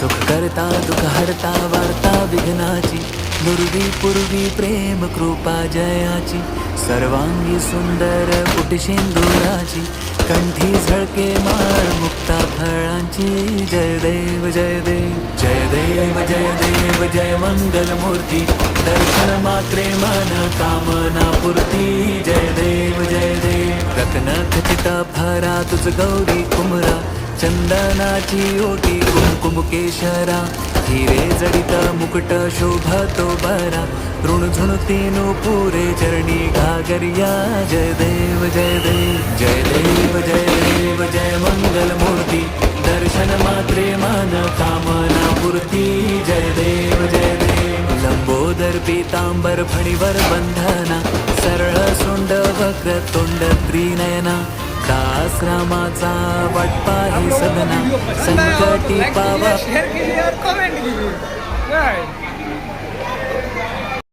सुख करता दुःख हरता वार्ता विघ्नाची, नुरवी पूर्वी प्रेम कृपा जयाची, सर्वांगी सुंदर पुटशेंदुराची, कंठी झळके माळ मुक्ता फळांची. जय देव जय देव जय देव जय देव जय मंगल मूर्ती, दर्शन मात्रे मन कामना पूर्ती. जय देव जय देव रत्न खचित भरा तुझ गौरी कुमरा, चंदनाची ओटी कुमकुम केशरा, हिरे जडित मुकुट शोभतो बरा, ऋणझुणतीनु पुरे चरणी घागरिया. जय देव जय देव जय देव जय देव जय मंगल मूर्ती, दर्शन मात्रे मन कामना पूर्ती. जय देव जय देव लंबोदर पीतांबर फणीवर बंधना, सरळ सोंड वक्र तोंड त्रिनयना, दास रामाचा वाटपा ही सदना, संकटी पावा.